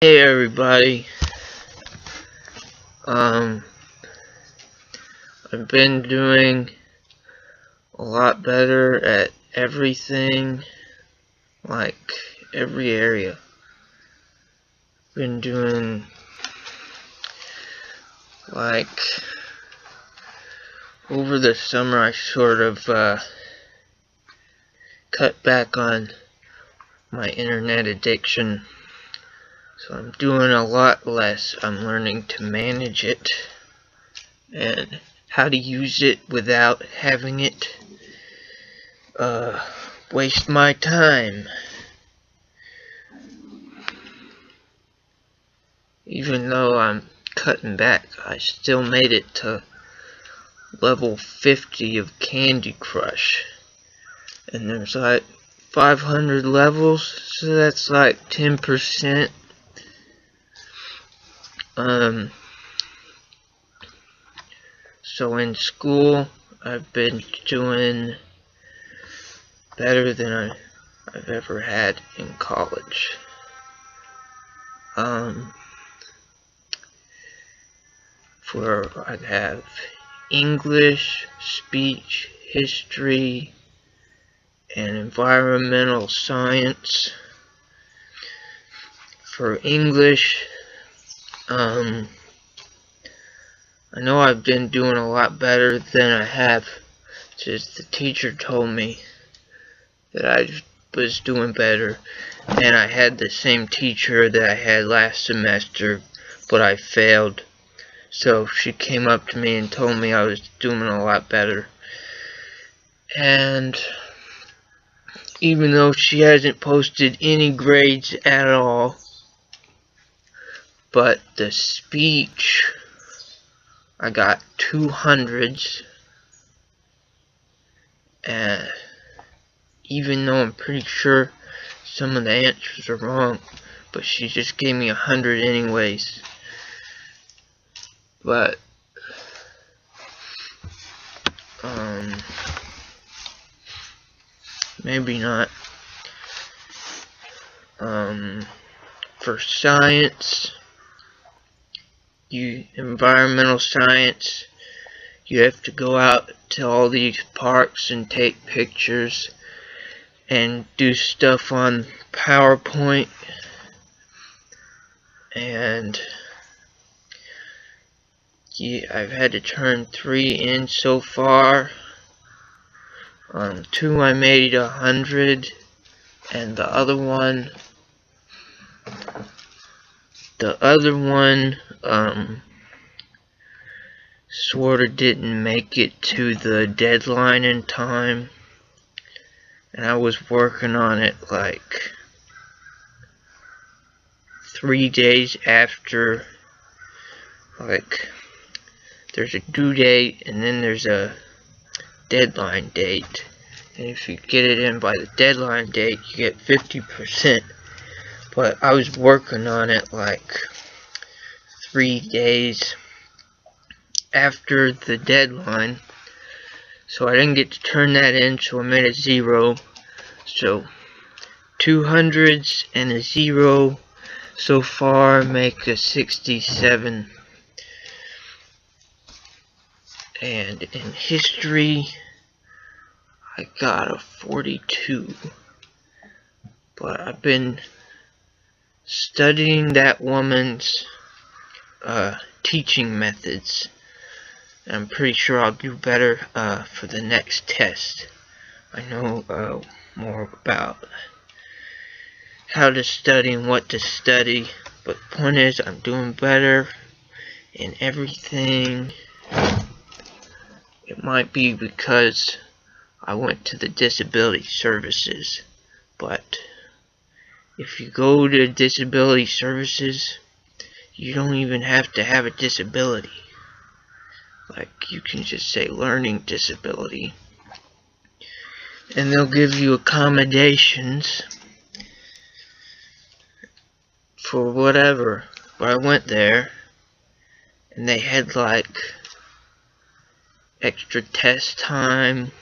Hey everybody, um, I've been doing a lot better at everything, like every area. Been doing like over the summer I sort of cut back on my internet addiction, so I'm doing a lot less. I'm learning to manage it and how to use it without having it waste my time. Even though I'm cutting back, I still made it to level 50 of Candy Crush. And there's like 500 levels, so that's like 10%. So in school, I've been doing better than I've ever had in college. For I have English, speech, history, and environmental science. For English, I know I've been doing a lot better than I have. Just the teacher told me that I was doing better, and I had the same teacher that I had last semester, but I failed. So she came up to me and told me I was doing a lot better. And even though she hasn't posted any grades at all, but the speech, I got 200s, and even though I'm pretty sure some of the answers are wrong, but she just gave me 100 anyways. But maybe not. For science, environmental science, you have to go out to all these parks and take pictures and do stuff on PowerPoint, and I've had to turn 3 in so far. 2 I made 100, and the other one sorta didn't make it to the deadline in time, and I was working on it like 3 days after. Like, there's a due date and then there's a deadline date, and if you get it in by the deadline date you get 50%, but I was working on it like 3 days after the deadline, so I didn't get to turn that in, so I made a 0. So 200s and a 0 so far make a 67. And in history, I got a 42. But I've been studying that woman's teaching methods. I'm pretty sure I'll do better for the next test. I know more about how to study and what to study, but the point is I'm doing better in everything. It might be because I went to the disability services, but if you go to disability services, you don't even have to have a disability. Like, you can just say learning disability, and they'll give you accommodations for whatever. But I went there, and they had like extra test time,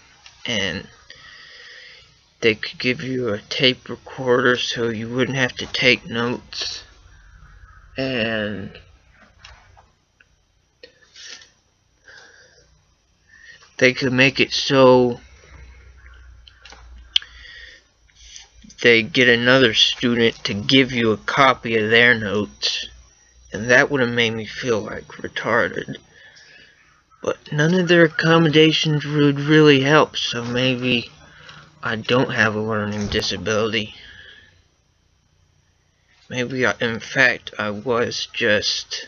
and they could give you a tape recorder so you wouldn't have to take notes. and they could make it so they get another student to give you a copy of their notes, and that would have made me feel like retarded. But none of their accommodations would really help, so maybe I don't have a learning disability. Maybe in fact, I was just,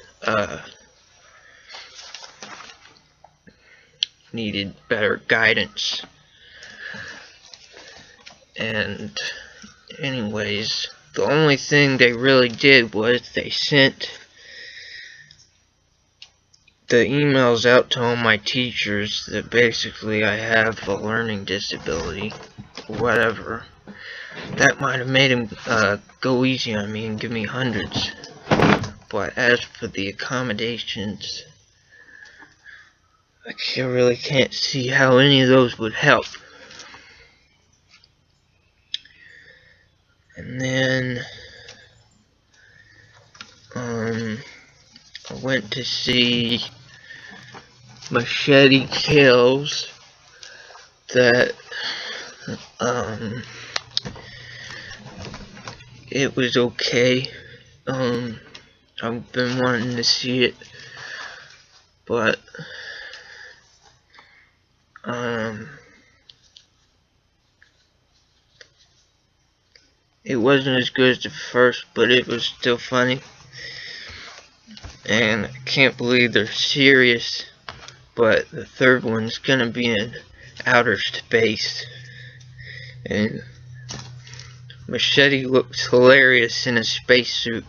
needed better guidance. And anyways, the only thing they really did was they sent the emails out to all my teachers that basically I have a learning disability, whatever. That might have made him go easy on me and give me hundreds. But as for the accommodations, I really can't see how any of those would help. And then I went to see Machete Kills. That it was okay. I've been wanting to see it, but it wasn't as good as the first, but it was still funny. And I can't believe they're serious, but the third one's gonna be in outer space, and Machete looks hilarious in a spacesuit.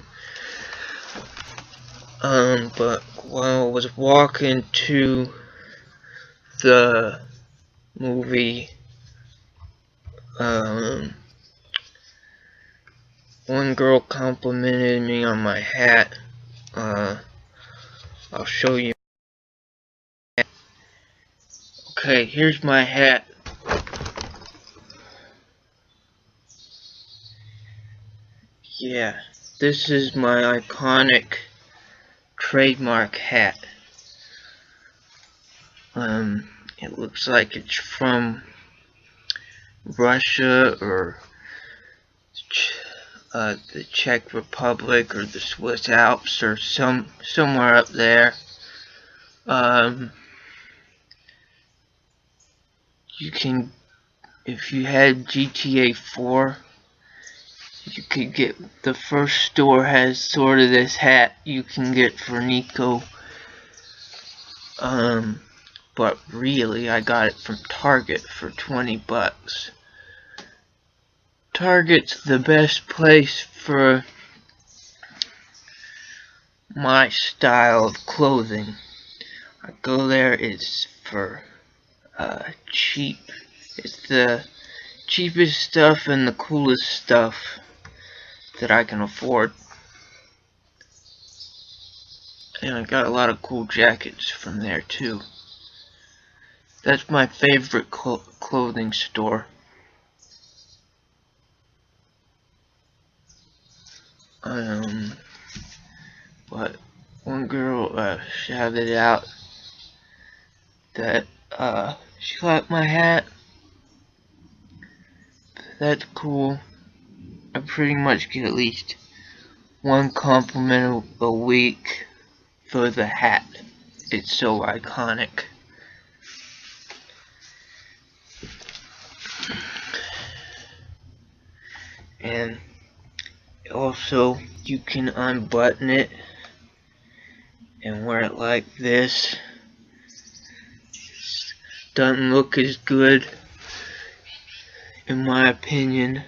But while I was walking to the movie, one girl complimented me on my hat. I'll show you. Okay, here's my hat. Yeah, this is my iconic trademark hat. It looks like it's from Russia or the Czech Republic or the Swiss Alps or somewhere up there. You can, if you had GTA 4, you could get, the first store has sort of this hat you can get for Nico. But really, I got it from Target for 20 bucks. Target's the best place for my style of clothing. I go there, it's for cheap. It's the cheapest stuff and the coolest stuff that I can afford. And I got a lot of cool jackets from there too. That's my favorite clothing store. But one girl shouted out that she liked my hat. That's cool. I pretty much get at least one compliment a week for the hat. It's so iconic. And also, you can unbutton it and wear it like this. Doesn't look as good, in my opinion.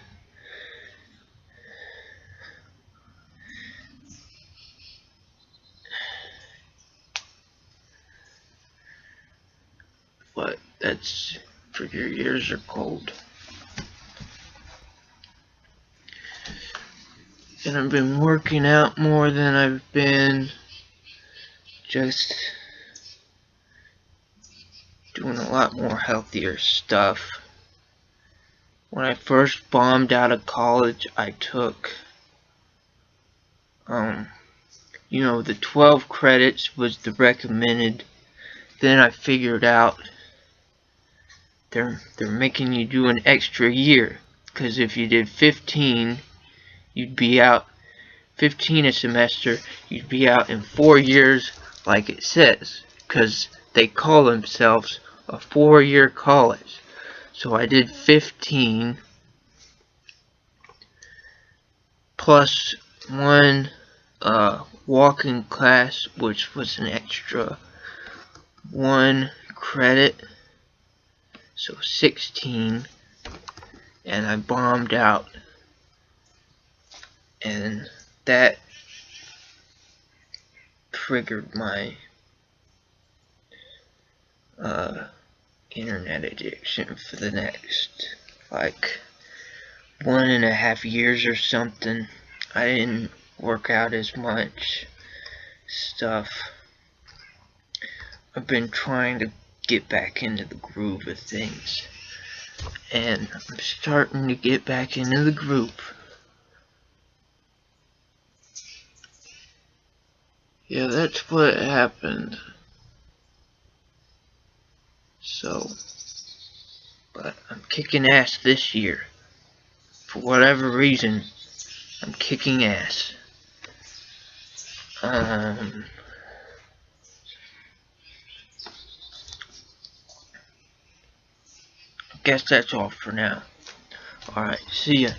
But that's for your ears are cold. And I've been working out more than I've been just doing a lot more healthier stuff. When I first bombed out of college, I took you know, the 12 credits was the recommended. Then I figured out they're making you do an extra year, because if you did 15, you'd be out 15 a semester, you'd be out in 4 years like it says, because they call themselves a 4-year college. So I did 15 plus one walk-in class, which was an extra 1 credit, so 16, and I bombed out, and that triggered my internet addiction for the next like 1.5 years or something. I didn't work out as much stuff. I've been trying to get back into the groove of things, and I'm starting to get back into the groove. Yeah, that's what happened. So, but I'm kicking ass this year. For whatever reason, I'm kicking ass. I guess that's all for now. Alright, see ya.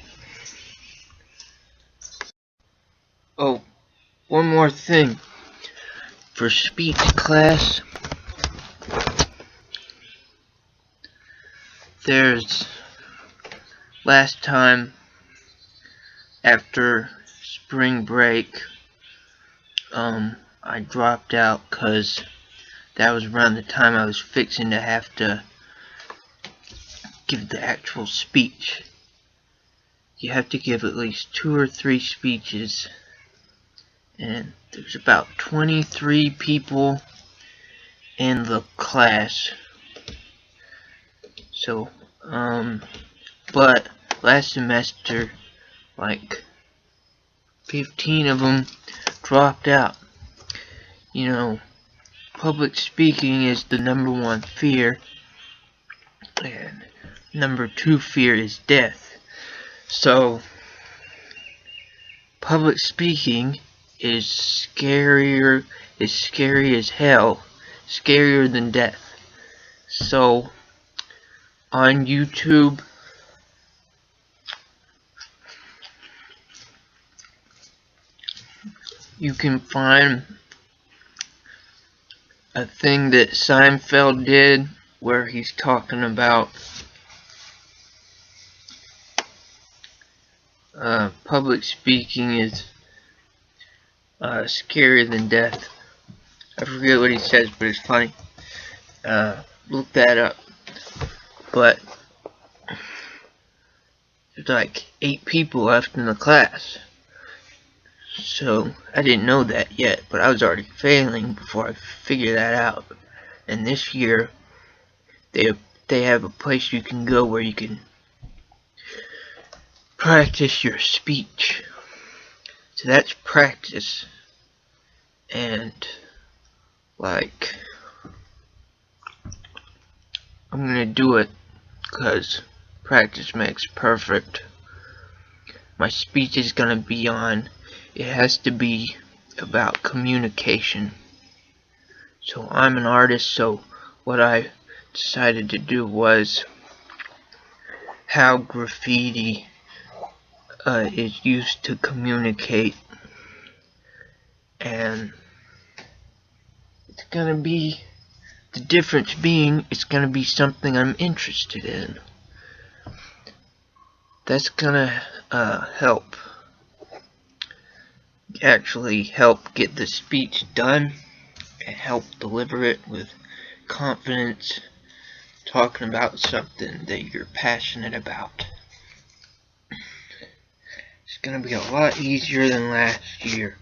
Oh, one more thing. For speech class, there's last time after spring break, I dropped out because that was around the time I was fixing to have to give the actual speech. You have to give at least 2 or 3 speeches, and there's about 23 people in the class. So, but last semester, like 15 of them dropped out. You know, public speaking is the #1 fear, and #2 fear is death. So, public speaking is scary as hell, scarier than death. So, on YouTube, you can find a thing that Seinfeld did where he's talking about public speaking is scarier than death. I forget what he says, but it's funny. Look that up. But there's like 8 people left in the class. So I didn't know that yet, but I was already failing before I figured that out. And this year they have a place you can go where you can practice your speech. So that's practice. And like, I'm gonna do it because practice makes perfect. My speech is gonna be on, it has to be about communication. So I'm an artist, so what I decided to do was how graffiti is used to communicate, and it's gonna be, the difference being, it's gonna be something I'm interested in. That's gonna help get the speech done and help deliver it with confidence, talking about something that you're passionate about. It's gonna be a lot easier than last year.